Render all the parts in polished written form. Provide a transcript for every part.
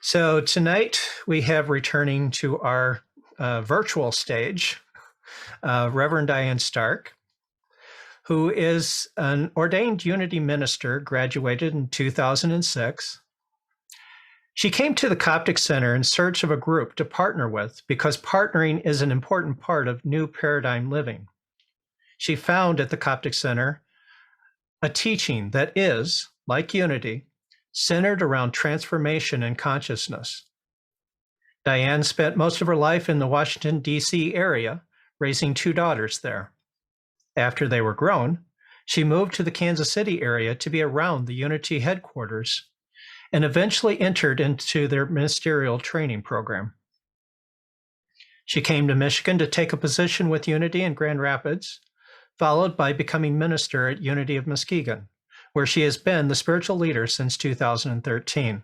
So tonight we have returning to our virtual stage, Reverend Diane Stark, who is an ordained Unity minister, graduated in 2006. She came to the Coptic Center in search of a group to partner with because partnering is an important part of new paradigm living. She found at the Coptic Center a teaching that is, like Unity, centered around transformation and consciousness. Diane spent most of her life in the Washington, D.C. area, raising 2 daughters there. After they were grown, she moved to the Kansas City area to be around the Unity headquarters and eventually entered into their ministerial training program. She came to Michigan to take a position with Unity in Grand Rapids, followed by becoming minister at Unity of Muskegon, where she has been the spiritual leader since 2013.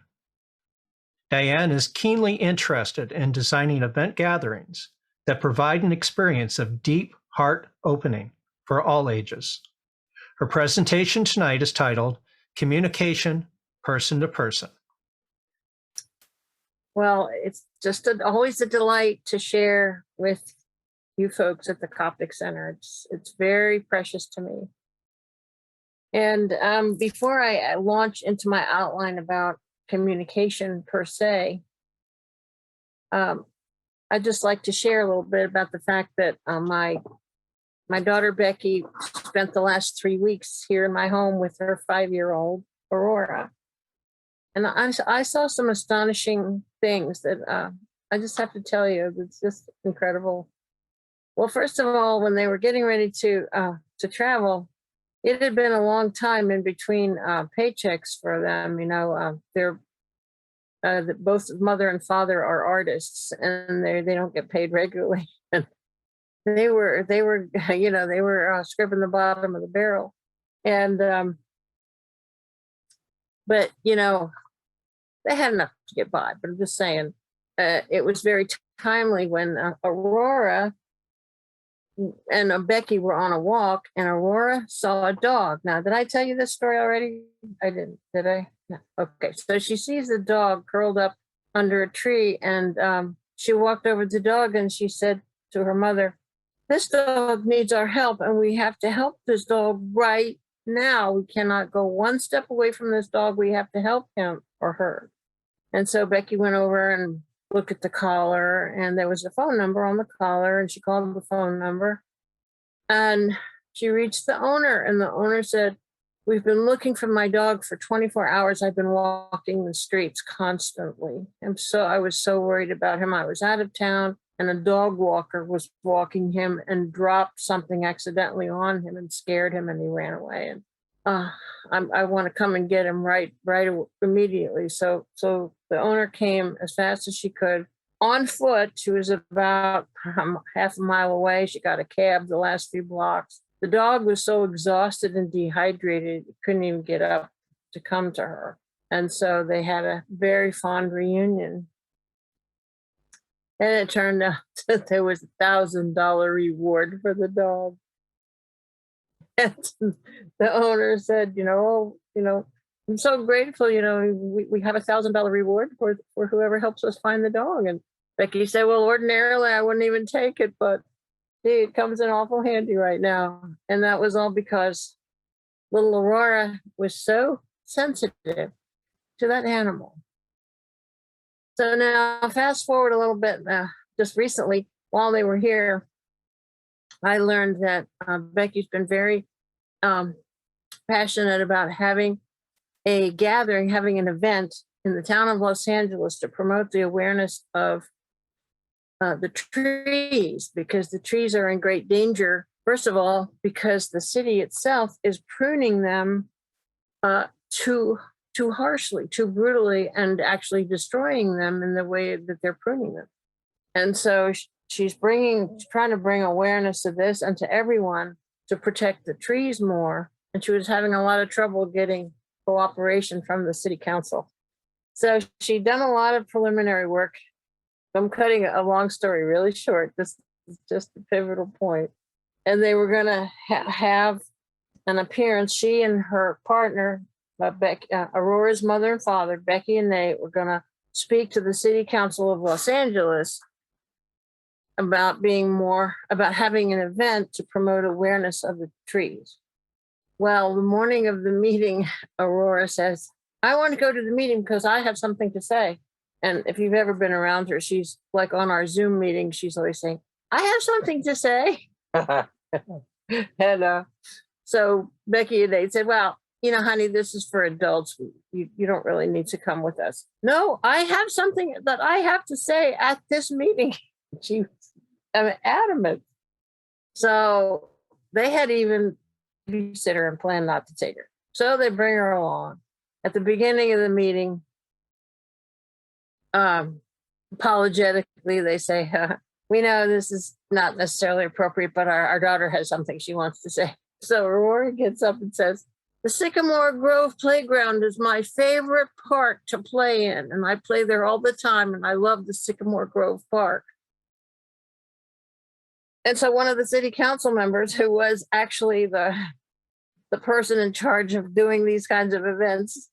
Diane is keenly interested in designing event gatherings that provide an experience of deep heart opening for all ages. Her presentation tonight is titled Communication Person to Person. Well, it's just always a delight to share with you folks at the Coptic Center. It's very precious to me. And before I launch into my outline about communication per se, I'd just like to share a little bit about the fact that my daughter Becky spent the last 3 weeks here in my home with her 5-year-old Aurora. And I saw some astonishing things that I just have to tell you, it's just incredible. Well, first of all, when they were getting ready to travel, it had been a long time in between paychecks for them. You know, they're both mother and father are artists, and they don't get paid regularly. they were you know, they were scraping the bottom of the barrel, and but you know, they had enough to get by. But I'm just saying, it was very timely when Aurora and Becky were on a walk, and Aurora saw a dog. Now, did I tell you this story already? I didn't, did I? No. Okay, so she sees the dog curled up under a tree, and she walked over to the dog and she said to her mother, "This dog needs our help, and we have to help this dog right now. We cannot go one step away from this dog. We have to help him or her." And so Becky went over and looked at the collar, and there was a phone number on the collar, and she called the phone number, and she reached the owner, and the owner said, "We've been looking for my dog for 24 hours. I've been walking the streets constantly. And so I was so worried about him. I was out of town, and a dog walker was walking him and dropped something accidentally on him and scared him, and he ran away. And I want to come and get him right immediately." So the owner came as fast as she could on foot. She was about half a mile away. She got a cab the last few blocks. The dog was so exhausted and dehydrated, it couldn't even get up to come to her. And so they had a very fond reunion. And it turned out that there was $1,000 reward for the dog. And the owner said, you know, "I'm so grateful, you know, we have $1,000 reward for whoever helps us find the dog." And Becky said, "Well, ordinarily I wouldn't even take it, but gee, it comes in awful handy right now." And that was all because little Aurora was so sensitive to that animal. So now fast forward a little bit, just recently, while they were here, I learned that Becky's been very passionate about having a gathering, having an event in the town of Los Angeles to promote the awareness of the trees, because the trees are in great danger. First of all, because the city itself is pruning them too harshly, too brutally, and actually destroying them in the way that they're pruning them. And so she's trying to bring awareness to this and to everyone to protect the trees more. And she was having a lot of trouble getting cooperation from the city council. So she'd done a lot of preliminary work. I'm cutting a long story really short. This is just the pivotal point. And they were going to have an appearance. She and her partner, Aurora's mother and father, Becky and Nate, were going to speak to the City Council of Los Angeles about having an event to promote awareness of the trees. Well, the morning of the meeting, Aurora says, I want to go to the meeting because I have something to say. And if you've ever been around her, she's like on our Zoom meeting, she's always saying, I have something to say. And so Becky and Nate said, well, honey, this is for adults. You don't really need to come with us. No, I have something that I have to say at this meeting. She was adamant. So they had even babysitter and planned not to take her. So they bring her along. At the beginning of the meeting, apologetically, they say, we know this is not necessarily appropriate, but our daughter has something she wants to say. So Aurora gets up and says, the Sycamore Grove Playground is my favorite park to play in. And I play there all the time. And I love the Sycamore Grove Park. And so one of the city council members, who was actually the person in charge of doing these kinds of events,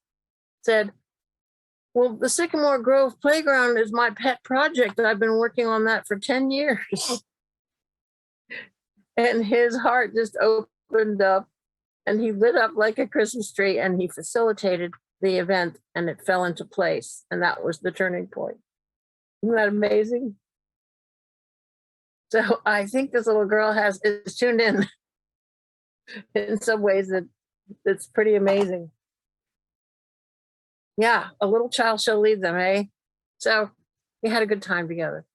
said, well, the Sycamore Grove Playground is my pet project. I've been working on that for 10 years. And his heart just opened up and he lit up like a Christmas tree and he facilitated the event and it fell into place. And that was the turning point. Isn't that amazing? So I think this little girl is tuned in some ways that's pretty amazing. Yeah, a little child shall lead them, eh? So we had a good time together.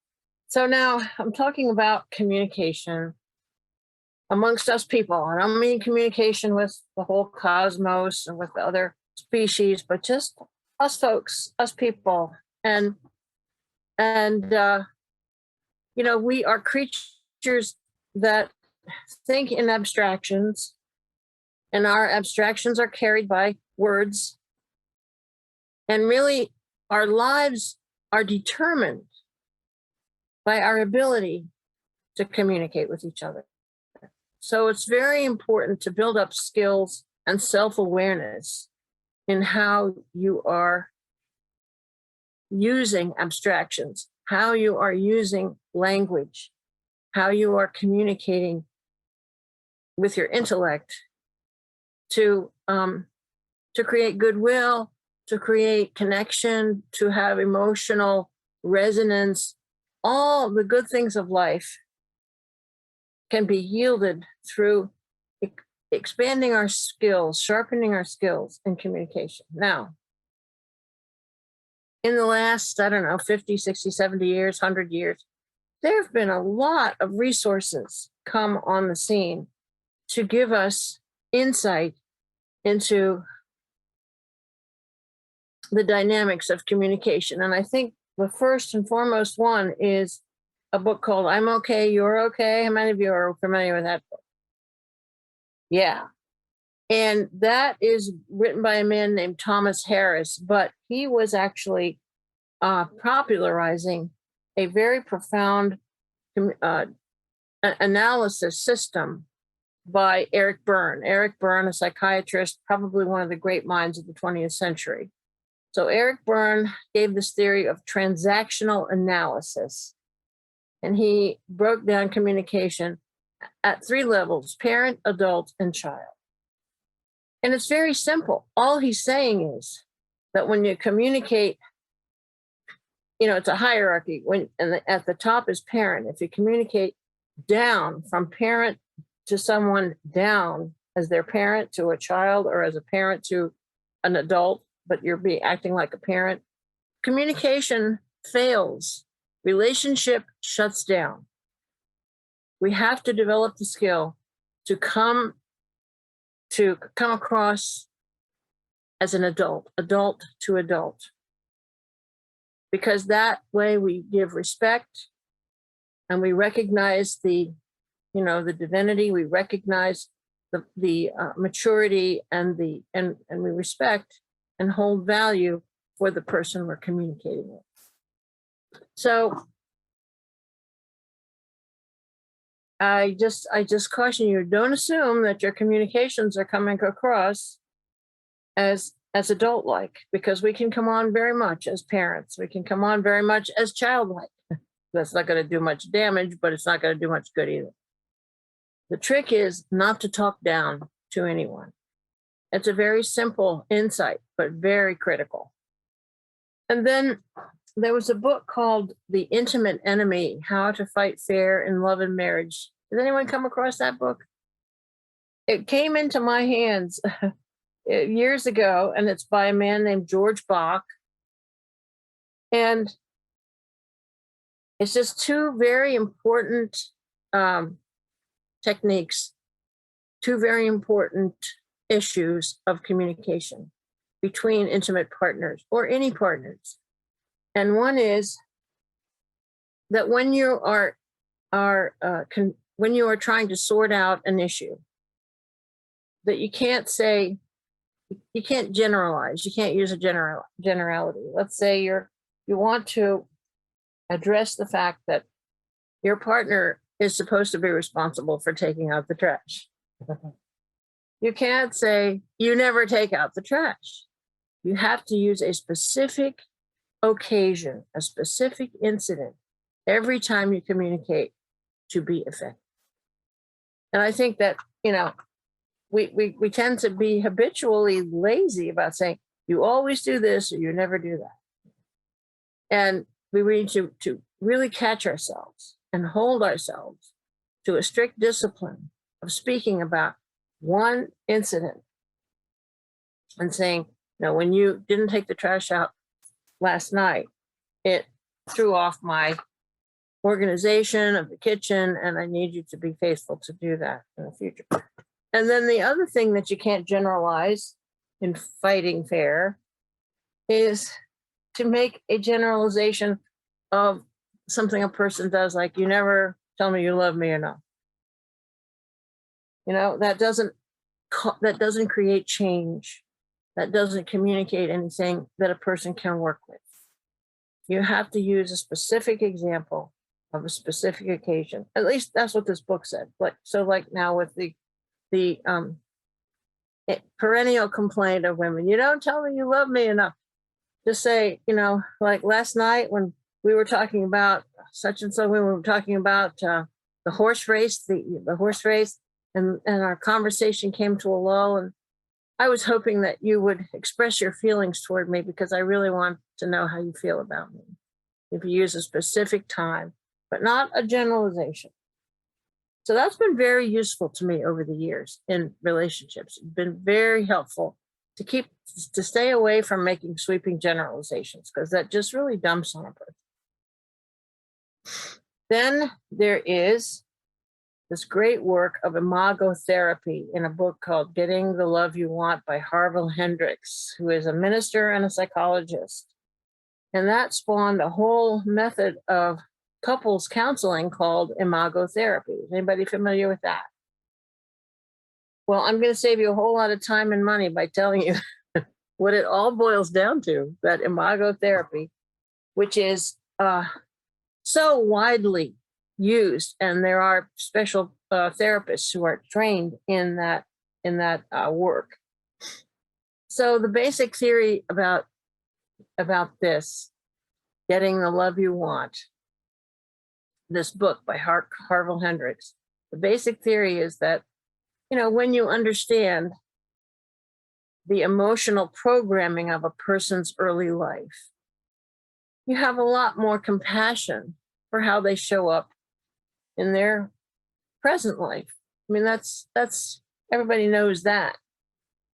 So now I'm talking about communication amongst us people. I don't mean communication with the whole cosmos and with the other species, but just us folks, us people. And we are creatures that think in abstractions, and our abstractions are carried by words. And really, our lives are determined by our ability to communicate with each other. So it's very important to build up skills and self-awareness in how you are using abstractions, how you are using language, how you are communicating with your intellect to create goodwill, to create connection, to have emotional resonance. All the good things of life can be yielded through expanding our skills, sharpening our skills in communication. Now, in the last, 50, 60, 70 years, 100 years, there have been a lot of resources come on the scene to give us insight into the dynamics of communication. And I think the first and foremost one is a book called I'm Okay, You're Okay. How many of you are familiar with that book? Yeah. And that is written by a man named Thomas Harris, but he was actually popularizing a very profound analysis system by Eric Berne. Eric Berne, a psychiatrist, probably one of the great minds of the 20th century. So Eric Berne gave this theory of transactional analysis. And he broke down communication at 3 levels: parent, adult, and child. And it's very simple. All he's saying is that when you communicate, it's a hierarchy. At the top is parent. If you communicate down from parent to someone down as their parent to a child, or as a parent to an adult, but you're acting like a parent, communication fails. Relationship shuts down. We have to develop the skill to come across as an adult to adult, because that way we give respect and we recognize the divinity. We recognize the maturity and we respect and hold value for the person we're communicating with. So I just caution you, don't assume that your communications are coming across as as adult-like, because we can come on very much as parents. We can come on very much as childlike. That's not going to do much damage, but it's not going to do much good either. The trick is not to talk down to anyone. It's a very simple insight, but very critical. And then there was a book called The Intimate Enemy, How to Fight Fair in Love and Marriage. Did anyone come across that book? It came into my hands years ago, and it's by a man named George Bach. And it's just two very important techniques, two very important issues of communication between intimate partners or any partners. And one is that when you are when you are trying to sort out an issue, that you can't say, you can't generalize, you can't use a generality. Let's say you want to address the fact that your partner is supposed to be responsible for taking out the trash. You can't say, you never take out the trash. You have to use a specific occasion, a specific incident, every time you communicate to be effective. And I think that, we tend to be habitually lazy about saying, you always do this or you never do that. And we need to really catch ourselves and hold ourselves to a strict discipline of speaking about one incident and saying, when you didn't take the trash out last night, it threw off my organization of the kitchen, and I need you to be faithful to do that in the future. And then the other thing that you can't generalize in fighting fair is to make a generalization of something a person does, like, you never tell me you love me enough. That doesn't create change. That doesn't communicate anything that a person can work with. You have to use a specific example of a specific occasion. At least that's what this book said. Like now with the perennial complaint of women, you don't tell me you love me enough. Just say, like last night when we were talking about such and so, we were talking about the horse race, the horse race, and our conversation came to a lull, and I was hoping that you would express your feelings toward me because I really want to know how you feel about me. If you use a specific time, but not a generalization. So that's been very useful to me over the years in relationships. It's been very helpful to stay away from making sweeping generalizations, because that just really dumps on a person. Then there is this great work of imago therapy in a book called Getting the Love You Want by Harville Hendricks, who is a minister and a psychologist. And that spawned a whole method of couples counseling called imago therapy. Is anybody familiar with that? Well, I'm going to save you a whole lot of time and money by telling you what it all boils down to, that imago therapy, which is so widely used, and there are special therapists who are trained in that work. So the basic theory about this, Getting the Love You Want, this book by Harville Hendricks, the basic theory is that, when you understand the emotional programming of a person's early life, you have a lot more compassion for how they show up in their present life. I mean, that's everybody knows that.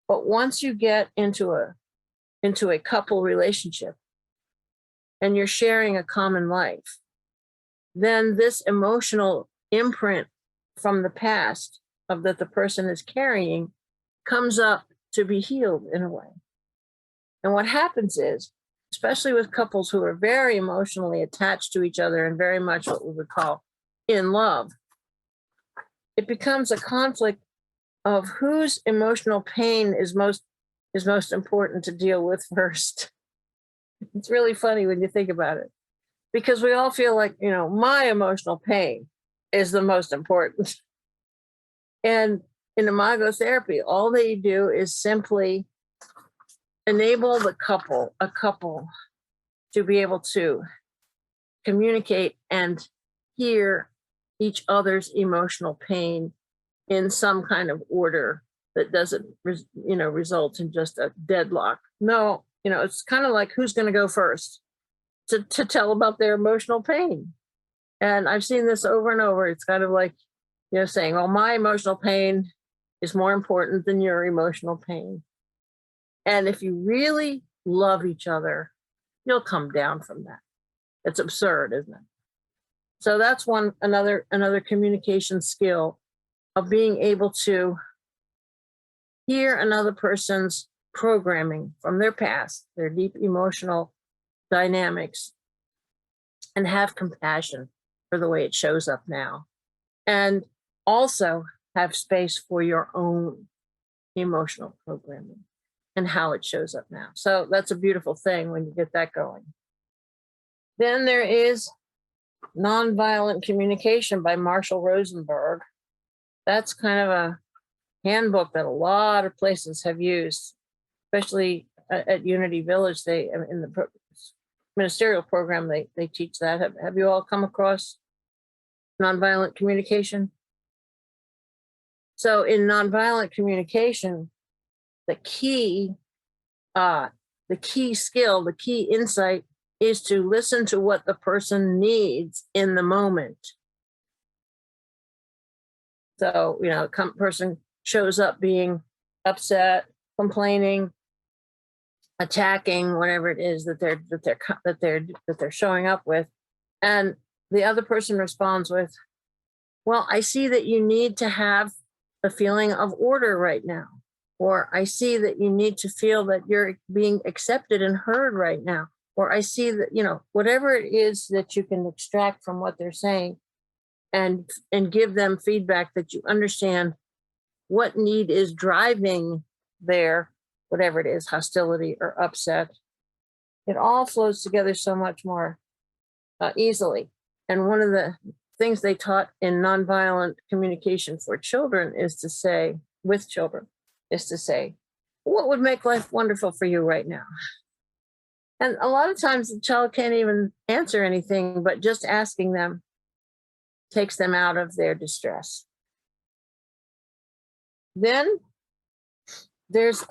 But once you get into a couple relationship and you're sharing a common life, then this emotional imprint from the past that the person is carrying comes up to be healed in a way. And what happens is, especially with couples who are very emotionally attached to each other and very much what we would call in love, it becomes a conflict of whose emotional pain is most important to deal with first. It's really funny when you think about it, because we all feel like, my emotional pain is the most important. And in imago therapy, all they do is simply enable a couple to be able to communicate and hear each other's emotional pain in some kind of order that doesn't, result in just a deadlock. No, it's kind of like who's going to go first to tell about their emotional pain. And I've seen this over and over. It's kind of like, saying, well, my emotional pain is more important than your emotional pain. And if you really love each other, you'll come down from that. It's absurd, isn't it? So that's another communication skill of being able to hear another person's programming from their past, their deep emotional dynamics, and have compassion for the way it shows up now. And also have space for your own emotional programming and how it shows up now. So that's a beautiful thing when you get that going. Then there is Nonviolent Communication by Marshall Rosenberg. That's kind of a handbook that a lot of places have used, especially at Unity Village. They, in the ministerial program, they teach that. Have you all come across nonviolent communication? So in nonviolent communication, the key skill, the key insight is to listen to what the person needs in the moment. So, a person shows up being upset, complaining, attacking, whatever it is that they're showing up with, and the other person responds with, "Well, I see that you need to have a feeling of order right now," or "I see that you need to feel that you're being accepted and heard right now," or "I see that," whatever it is that you can extract from what they're saying, and give them feedback that you understand what need is driving their, whatever it is, hostility or upset. It all flows together so much more easily. And one of the things they taught in nonviolent communication for children is to say, what would make life wonderful for you right now? And a lot of times the child can't even answer anything, but just asking them takes them out of their distress. Then there's,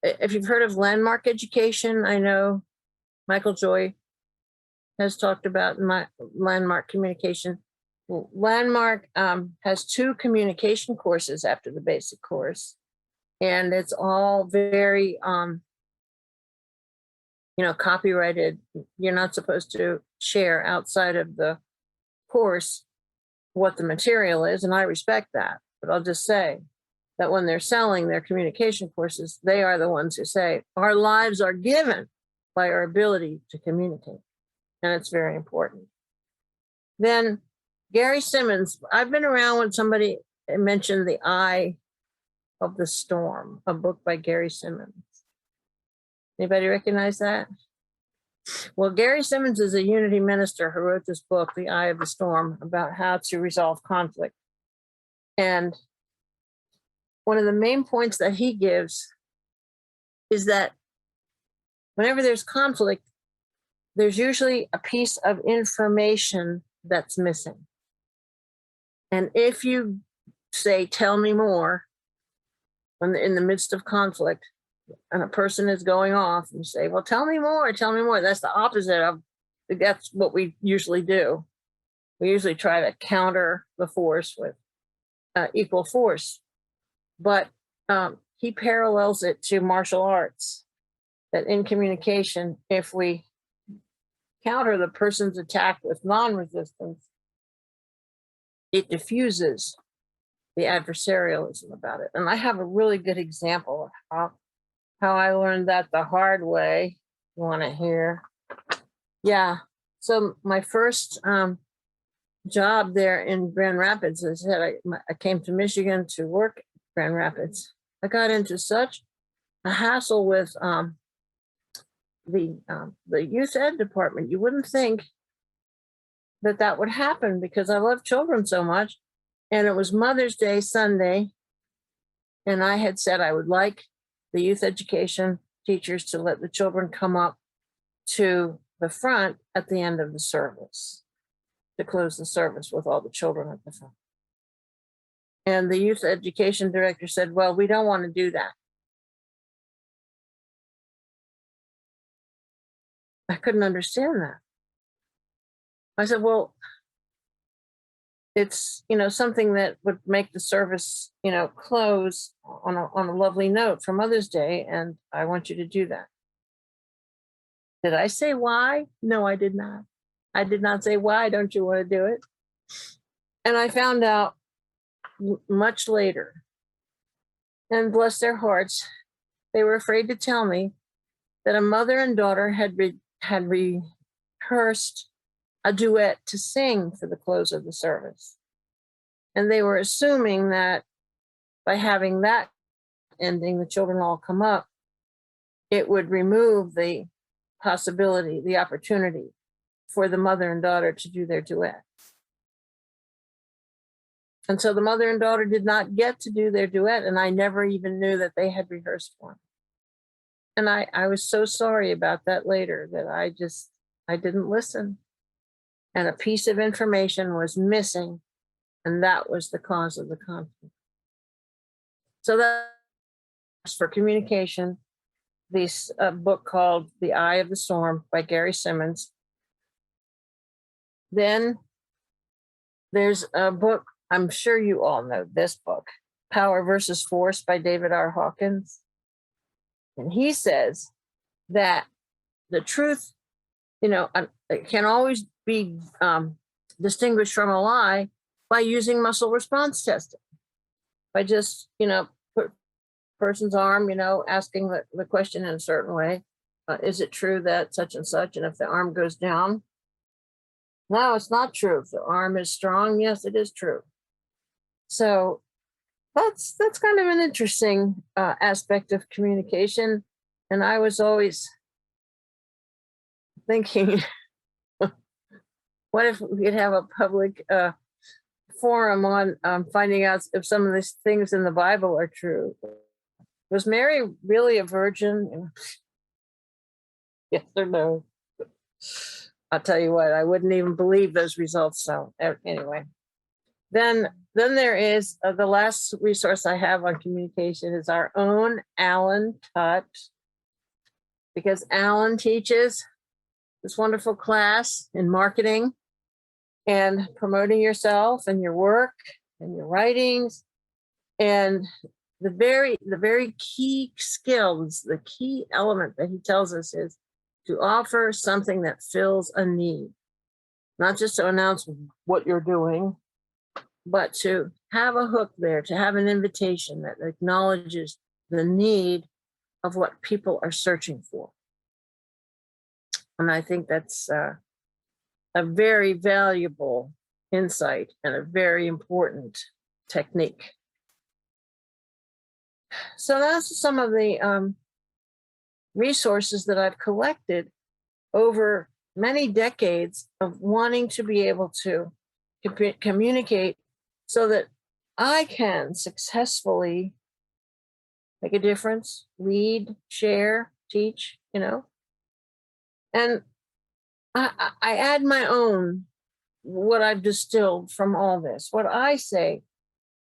if you've heard of landmark education, I know Michael Joy has talked about my landmark communication. Landmark has 2 communication courses after the basic course, and it's all very, copyrighted. You're not supposed to share outside of the course what the material is, and I respect that. But I'll just say that when they're selling their communication courses, they are the ones who say, our lives are given by our ability to communicate. And it's very important. Then Gary Simmons, I've been around when somebody mentioned The Eye of the Storm, a book by Gary Simmons. Anybody recognize that? Well, Gary Simmons is a Unity minister who wrote this book, The Eye of the Storm, about how to resolve conflict. And one of the main points that he gives is that whenever there's conflict, there's usually a piece of information that's missing. And if you say, tell me more, when in the midst of conflict, and a person is going off, and you say, well, tell me more. That's the opposite of, that's what we usually do. We usually try to counter the force with equal force. But he parallels it to martial arts, that in communication, if we counter the person's attack with non-resistance, it diffuses the adversarialism about it. And I have a really good example of how I learned that the hard way. You want to hear? Yeah. So my first job there in Grand Rapids, as I said, I came to Michigan to work in Grand Rapids. I got into such a hassle with the youth ed department. You wouldn't think that would happen because I love children so much. And it was Mother's Day Sunday. And I had said I would like the youth education teachers to let the children come up to the front at the end of the service, to close the service with all the children at the front. And the youth education director said, well, we don't want to do that. I couldn't understand that. I said, well, it's, something that would make the service, close on a lovely note for Mother's Day. And I want you to do that. Did I say why? No, I did not. I did not say, why don't you want to do it? And I found out much later, and bless their hearts, they were afraid to tell me that a mother and daughter had rehearsed a duet to sing for the close of the service. And they were assuming that by having that ending, the children all come up, it would remove the possibility, the opportunity for the mother and daughter to do their duet. And so the mother and daughter did not get to do their duet, and I never even knew that they had rehearsed one. And I was so sorry about that later, that I didn't listen. And a piece of information was missing, and that was the cause of the conflict. So that's for communication. This book called The Eye of the Storm by Gary Simmons. Then there's a book, I'm sure you all know this book, Power versus Force by David R. Hawkins. And he says that the truth, it can always be distinguished from a lie by using muscle response testing. By just, put person's arm, asking the question in a certain way. Is it true that such and such? And if the arm goes down, no, it's not true. If the arm is strong, yes, it is true. So that's kind of an interesting aspect of communication. And I was always thinking, what if we could have a public forum on finding out if some of these things in the Bible are true? Was Mary really a virgin? Yes or no? I'll tell you what, I wouldn't even believe those results. So anyway, then there is the last resource I have on communication is our own Alan Tutt, because Alan teaches this wonderful class in marketing and promoting yourself and your work and your writings. And the very key skills, the key element that he tells us is to offer something that fills a need, not just to announce what you're doing, but to have a hook there, to have an invitation that acknowledges the need of what people are searching for. And I think that's a very valuable insight and a very important technique. So that's some of the resources that I've collected over many decades of wanting to be able to communicate so that I can successfully make a difference, lead, share, teach, And I add my own, what I've distilled from all this. What I say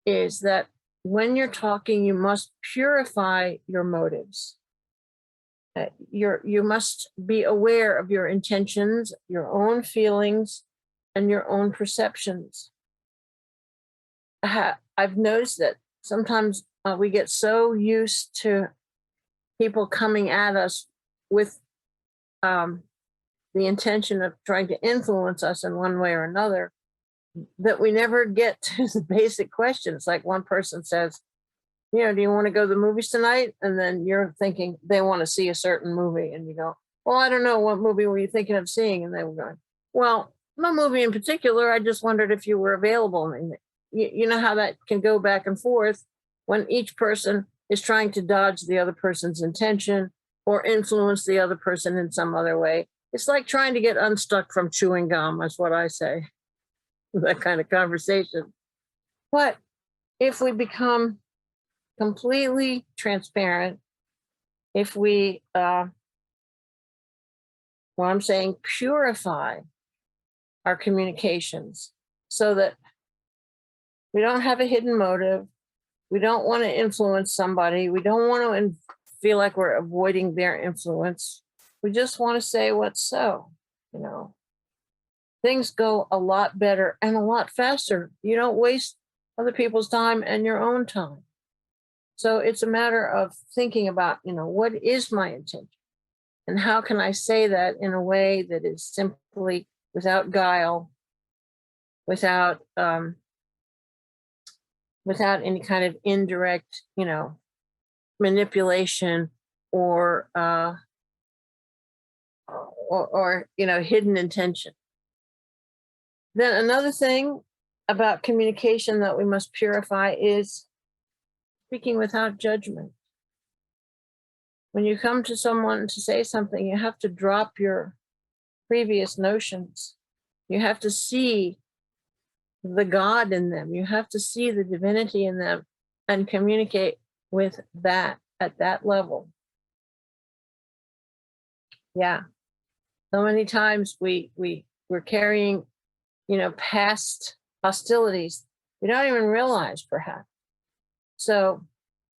is that when you're talking, you must purify your motives. You must be aware of your intentions, your own feelings, and your own perceptions. I've noticed that sometimes we get so used to people coming at us with the intention of trying to influence us in one way or another, that we never get to the basic questions. Like one person says, do you want to go to the movies tonight? And then you're thinking they want to see a certain movie. And you go, well, I don't know, what movie were you thinking of seeing? And they were going, well, no movie in particular. I just wondered if you were available. And you know how that can go back and forth when each person is trying to dodge the other person's intention or influence the other person in some other way. It's like trying to get unstuck from chewing gum, is what I say, that kind of conversation. But if we become completely transparent if we, well, I'm saying purify our communications so that we don't have a hidden motive. We don't want to influence somebody. We don't want to feel like we're avoiding their influence. We just want to say what's so, you know. Things go a lot better and a lot faster. You don't waste other people's time and your own time. So it's a matter of thinking about, you know, what is my intention? And how can I say that in a way that is simply without guile, without without any kind of indirect, you know, manipulation or you know, hidden intention. Then another thing about communication that we must purify is speaking without judgment. When you come to someone to say something, you have to drop your previous notions. You have to see the God in them. You have to see the divinity in them and communicate with that at that level. Yeah. So many times we're carrying, you know, past hostilities we don't even realize, perhaps. So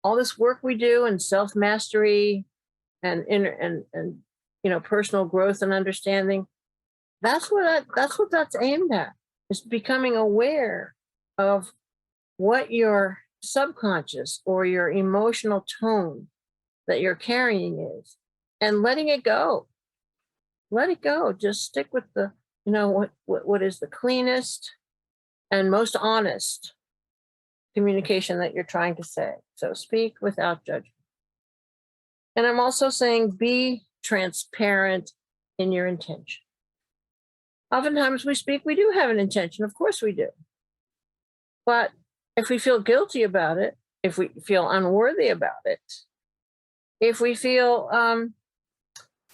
all this work we do in self-mastery and you know, personal growth and understanding, that's what that's aimed at, is becoming aware of what your subconscious or your emotional tone that you're carrying is, and letting it go. Let it go. Just stick with the, you know, what is the cleanest and most honest communication that you're trying to say. So speak without judgment. And I'm also saying be transparent in your intention. Oftentimes we speak, we do have an intention. Of course we do. But if we feel guilty about it, if we feel unworthy about it, if we feel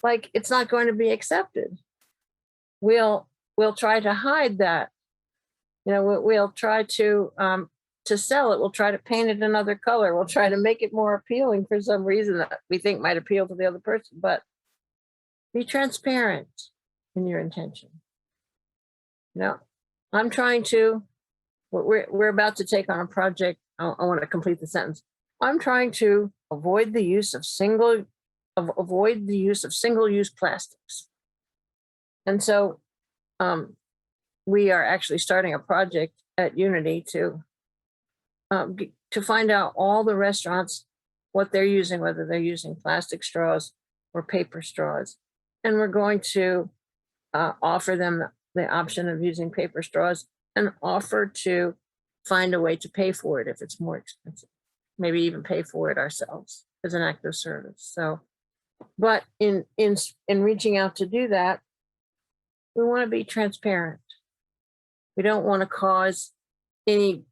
like it's not going to be accepted, we'll try to hide that. You know, we'll try to sell it. We'll try to paint it another color. We'll try to make it more appealing for some reason that we think might appeal to the other person. But be transparent in your intention. You know, I'm trying to. We're about to take on a project. I want to complete the sentence. I'm trying to avoid the use of single-use plastics, and so we are actually starting a project at Unity to find out all the restaurants what they're using, whether they're using plastic straws or paper straws, and we're going to offer them the option of using paper straws and offer to find a way to pay for it if it's more expensive, maybe even pay for it ourselves as an act of service. So, but in reaching out to do that, we want to be transparent. We don't want to cause any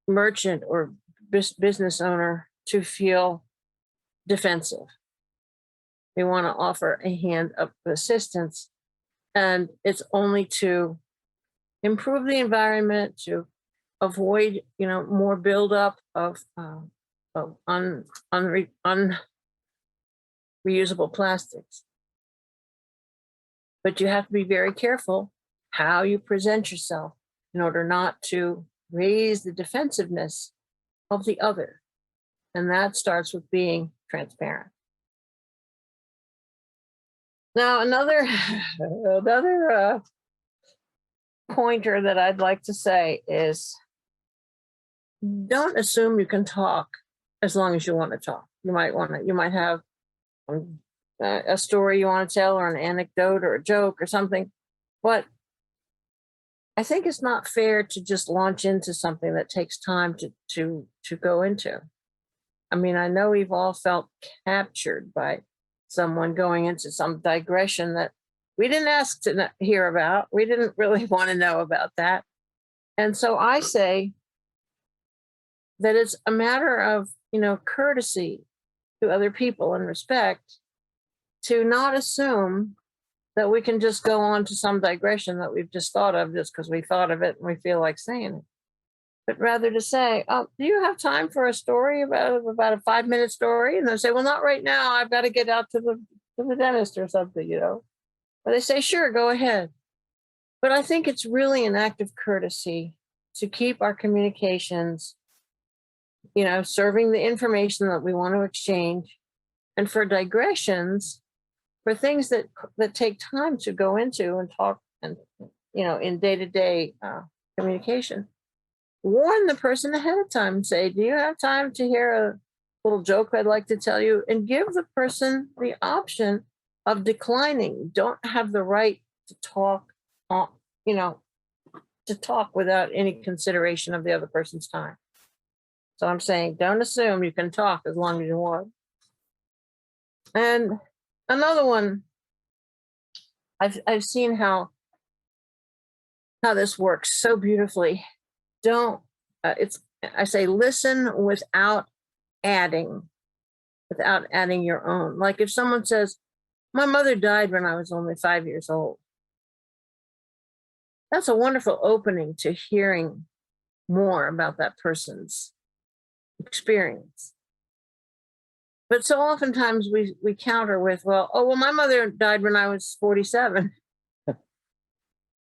merchant or business owner to feel defensive. We want to offer a hand of assistance, and it's only to improve the environment, to avoid, you know, more buildup of reusable plastics. But you have to be very careful how you present yourself in order not to raise the defensiveness of the other. And that starts with being transparent. Now, another pointer that I'd like to say is, don't assume you can talk as long as you want to talk. You might have a story you want to tell, or an anecdote or a joke or something, but I think it's not fair to just launch into something that takes time to go into. I mean, I know we've all felt captured by someone going into some digression that we didn't ask to hear about. We didn't really want to know about that. And so I say that it's a matter of, you know, courtesy to other people and respect to not assume that we can just go on to some digression that we've just thought of just because we thought of it and we feel like saying it. but rather to say, "Oh, do you have time for a story about a 5-minute story?" And they'll say, "Well, not right now. I've got to get out to the dentist or something, you know." Or they say, "Sure, go ahead." But I think it's really an act of courtesy to keep our communications, serving the information that we want to exchange, and for digressions, for things that take time to go into and talk and in day-to-day communication. Warn the person ahead of time and say, "Do you have time to hear a little joke I'd like to tell you?" And give the person the option of declining. You don't have the right to talk, uh, you know, to talk without any consideration of the other person's time. So I'm saying, don't assume you can talk as long as you want. And another one, I've seen how this works so beautifully. Don't it's I say listen without adding your own. Like if someone says, "My mother died when I was only 5 years old," that's a wonderful opening to hearing more about that person's experience. But so oftentimes we counter with, "Well, oh well, my mother died when I was 47,"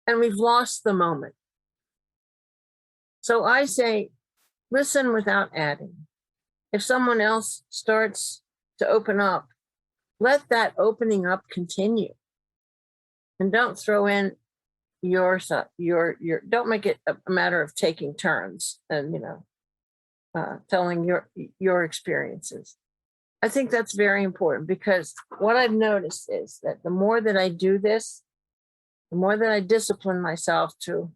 and we've lost the moment. So I say, listen without adding. If someone else starts to open up, let that opening up continue, and don't throw in your don't make it a matter of taking turns and telling your experiences. I think that's very important, because what I've noticed is that the more that I do this, the more that I discipline myself to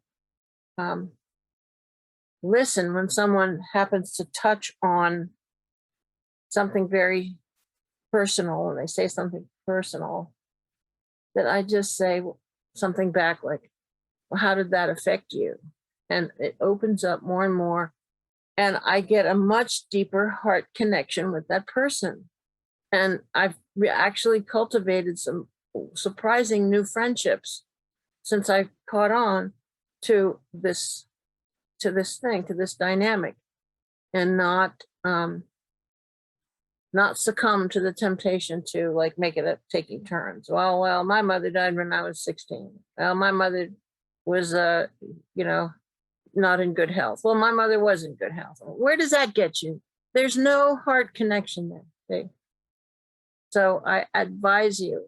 listen when someone happens to touch on something very personal and they say something personal, that I just say something back like, "Well, how did that affect you?" And it opens up more and more. And I get a much deeper heart connection with that person. And I've actually cultivated some surprising new friendships since I caught on to this dynamic, and not succumb to the temptation to like make it a taking turns. Well, my mother died when I was 16. Well, my mother was not in good health. Well, my mother was in good health. Where does that get you? There's no heart connection there. See? So I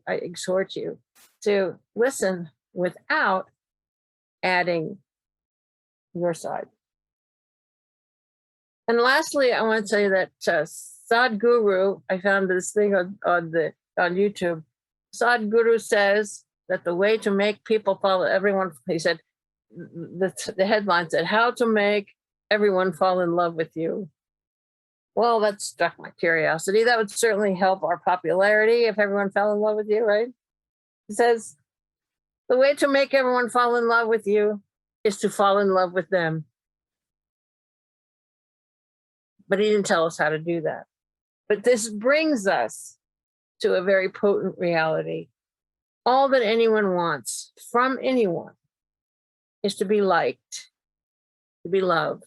exhort you to listen without adding your side. And lastly, I want to tell you that Sadhguru, I found this thing on YouTube. Sadhguru says that the way to make people follow everyone, he said, the headline said, "How to make everyone fall in love with you." Well, that struck my curiosity. That would certainly help our popularity if everyone fell in love with you, right? He says, the way to make everyone fall in love with you is to fall in love with them. But he didn't tell us how to do that. But this brings us to a very potent reality. All that anyone wants from anyone is to be liked, to be loved.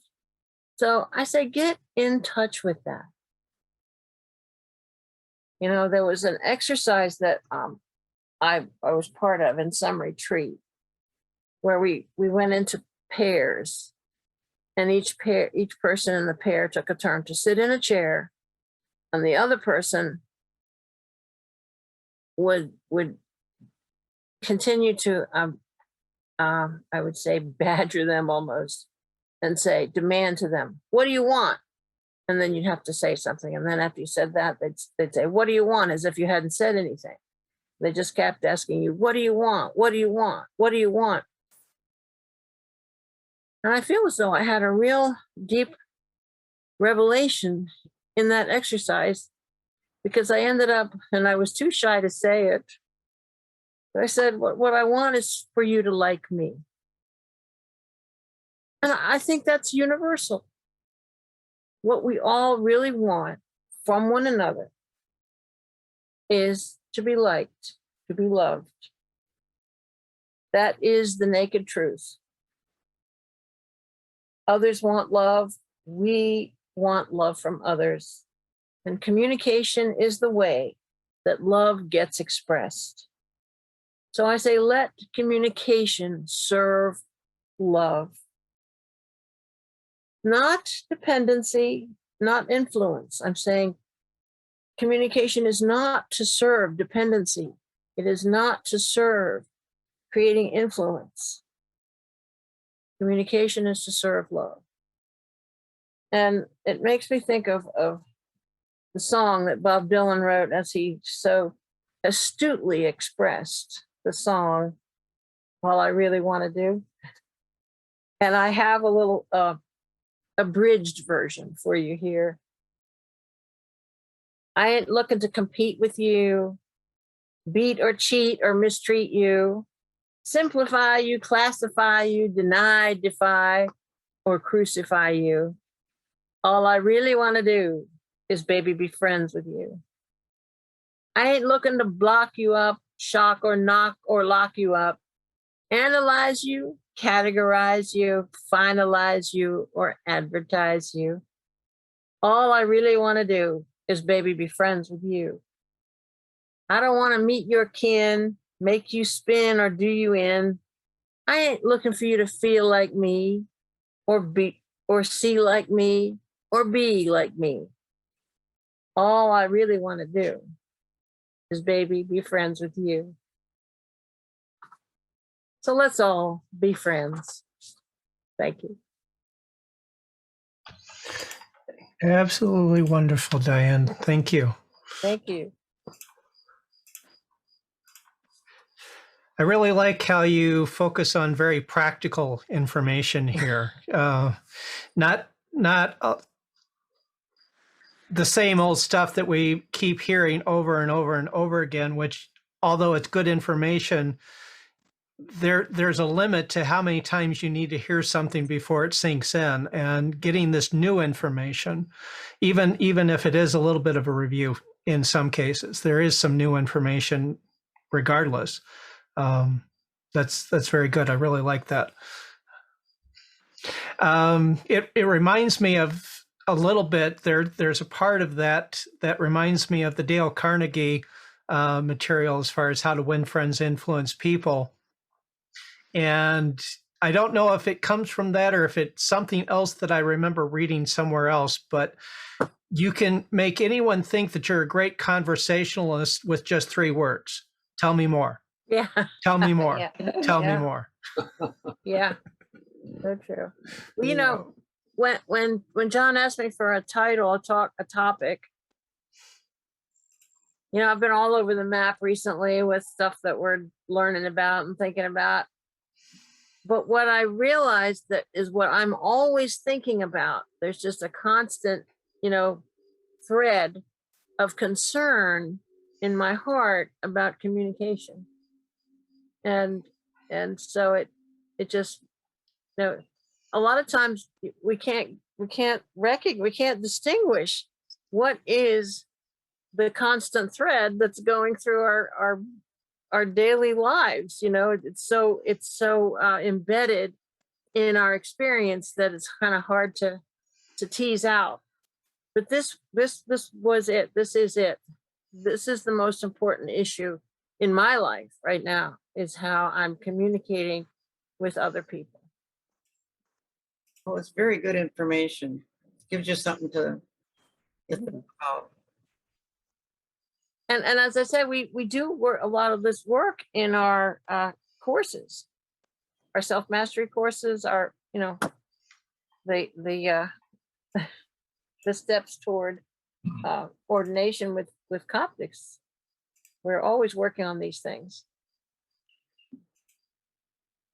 So I say, get in touch with that. There was an exercise that I was part of in some retreat, where we went into pairs, and each person in the pair took a turn to sit in a chair, and the other person would continue to I would say badger them almost, and say, demand to them, "What do you want?" And then you'd have to say something. And then after you said that, they'd say, "What do you want?" as if you hadn't said anything. They just kept asking you, "What do you want? What do you want? What do you want?" And I feel as though I had a real deep revelation in that exercise, because I ended up, and I was too shy to say it, but I said, what I want is for you to like me. And I think that's universal. What we all really want from one another is to be liked, to be loved. That is the naked truth. Others want love. We want love from others. And communication is the way that love gets expressed. So I say, let communication serve love. Not dependency, not influence. I'm saying communication is not to serve dependency. It is not to serve creating influence. Communication is to serve love. And it makes me think of the song that Bob Dylan wrote, as he so astutely expressed the song, All I Really Want to Do. And I have a little abridged version for you here. I ain't looking to compete with you, beat or cheat or mistreat you, simplify you, classify you, deny, defy, or crucify you. All I really want to do is, baby, be friends with you. I ain't looking to block you up, shock or knock or lock you up, analyze you, categorize you, finalize you, or advertise you. All I really want to do is, baby, be friends with you. I don't want to meet your kin, make you spin or do you in. I ain't looking for you to feel like me or be or see like me or be like me. All I really want to do is, baby, be friends with you. So let's all be friends. Thank you. Absolutely wonderful, Diane. Thank you. Thank you. I really like how you focus on very practical information here. Not the same old stuff that we keep hearing over and over and over again, which, although it's good information, there's a limit to how many times you need to hear something before it sinks in. And getting this new information, even if it is a little bit of a review in some cases, there is some new information regardless. That's very good. I really like that. It reminds me of a little bit. There's a part of that reminds me of the Dale Carnegie material as far as how to win friends, influence people. And I don't know if it comes from that or if it's something else that I remember reading somewhere else, but you can make anyone think that you're a great conversationalist with just 3 words. Tell me more. Yeah. Tell me more. Yeah. Tell me Yeah. more. Yeah. So true. Well, you know, when John asked me for a title, a topic, you know, I've been all over the map recently with stuff that we're learning about and thinking about. But what I realized that is what I'm always thinking about. There's just a constant, you know, thread of concern in my heart about communication. And so it just, you know, a lot of times we can't distinguish what is the constant thread that's going through our daily lives. You know, it's so embedded in our experience that it's kind of hard to tease out. But this was it. This is it. This is the most important issue in my life right now, is how I'm communicating with other people. Well, it's very good information. Gives you something to think about. And as I said, we do work a lot of this work in our courses, our self-mastery courses, our, you know, the steps toward ordination with Coptics. We're always working on these things.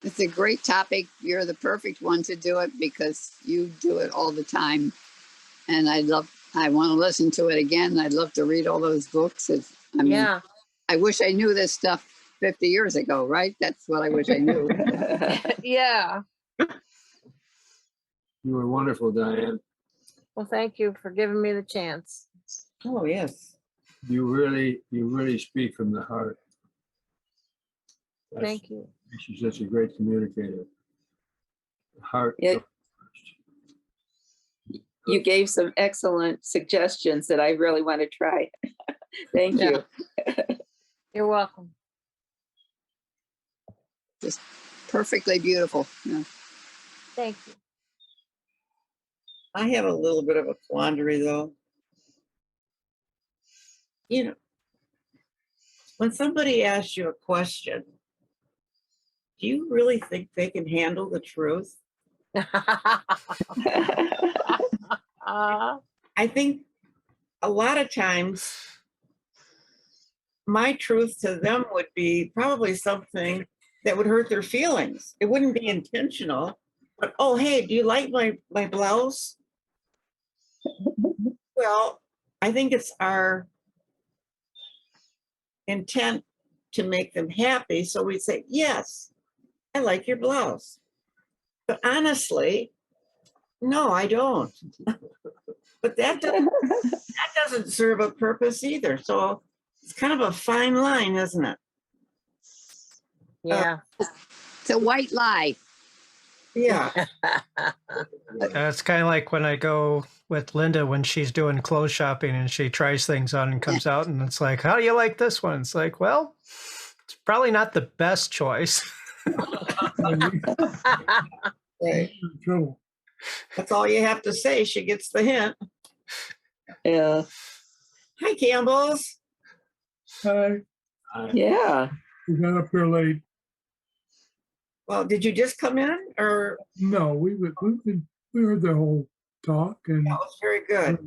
It's a great topic. You're the perfect one to do it because you do it all the time. And I want to listen to it again. I'd love to read all those books. Yeah. I wish I knew this stuff 50 years ago, right? That's what I wish I knew. Yeah. You were wonderful, Diane. Well, thank you for giving me the chance. Oh, yes. You really speak from the heart. Thank you. She's such a great communicator. The heart. Yeah. you gave some excellent suggestions that I really want to try. Thank you. You're welcome. Just perfectly beautiful. Yeah. Thank you. I have a little bit of a quandary though. You know, when somebody asks you a question, do you really think they can handle the truth? I think a lot of times my truth to them would be probably something that would hurt their feelings. It wouldn't be intentional, but oh, hey, do you like my blouse? Well, I think it's our intent to make them happy. So we say, yes, I like your blouse. But honestly, no, I don't. But that doesn't serve a purpose either. So it's kind of a fine line, isn't it? Yeah. It's a white lie. Yeah. It's kind of like when I go with Linda when she's doing clothes shopping and she tries things on and comes out and it's like, how do you like this one? It's like, well, it's probably not the best choice. Right. Trouble. That's all you have to say. She gets the hint. Yeah. Hi, Campbell's. Hi, Yeah. we got up here late. Well, did you just come in or? No, we heard the whole talk and That was very good.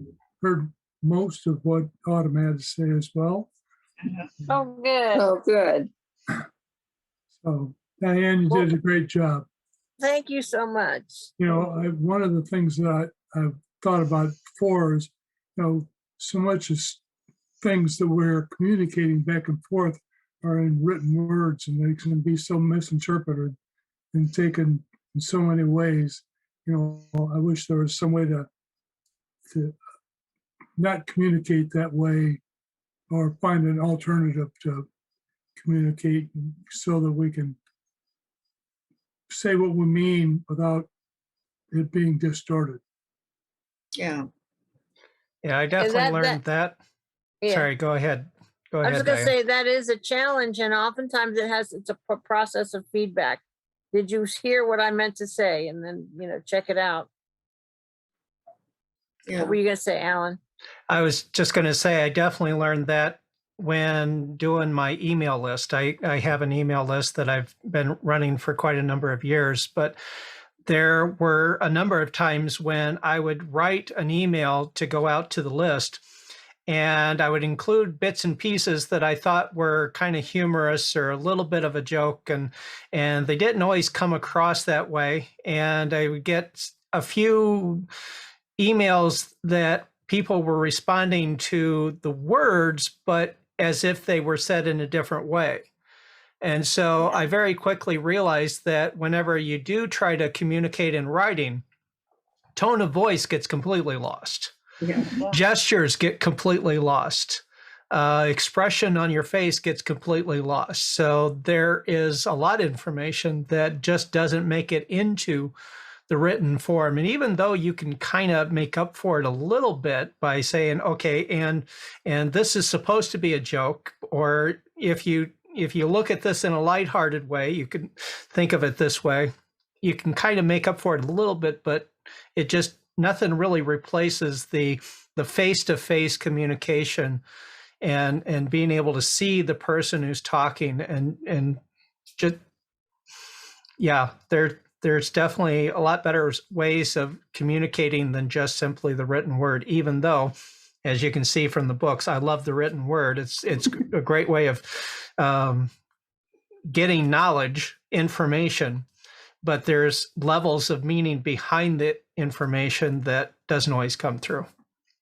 heard most of what Autumn had to say as well. Oh, good. Oh, good. So Diane, you did a great job. Thank you so much. You know, one of the things that I've thought about before is, you know, so much as things that we're communicating back and forth are in written words and they can be so misinterpreted and taken in so many ways. You know, I wish there was some way to not communicate that way or find an alternative to communicate so that we can say what we mean without it being distorted. Yeah. Yeah, I definitely learned that. Yeah. Sorry, go ahead. Go I was ahead, going to Diane. say that is a challenge, and oftentimes it's a process of feedback. Did you hear what I meant to say? And then, check it out. Yeah. What were you going to say, Alan? I was just going to say, I definitely learned that when doing my email list. I have an email list that I've been running for quite a number of years, but there were a number of times when I would write an email to go out to the list, and I would include bits and pieces that I thought were kind of humorous or a little bit of a joke, and they didn't always come across that way. And I would get a few emails that people were responding to the words, but as if they were said in a different way. And so I very quickly realized that whenever you do try to communicate in writing, tone of voice gets completely lost. Yeah. Gestures get completely lost. Expression on your face gets completely lost. So there is a lot of information that just doesn't make it into the written form. And even though you can kind of make up for it a little bit by saying, okay, and this is supposed to be a joke, or if you look at this in a lighthearted way, you can think of it this way. You can kind of make up for it a little bit, but it just nothing really replaces the face-to-face communication and being able to see the person who's talking and just there's definitely a lot better ways of communicating than just simply the written word, even though, as you can see from the books, I love the written word. It's a great way of getting knowledge, information, but there's levels of meaning behind the information that doesn't always come through.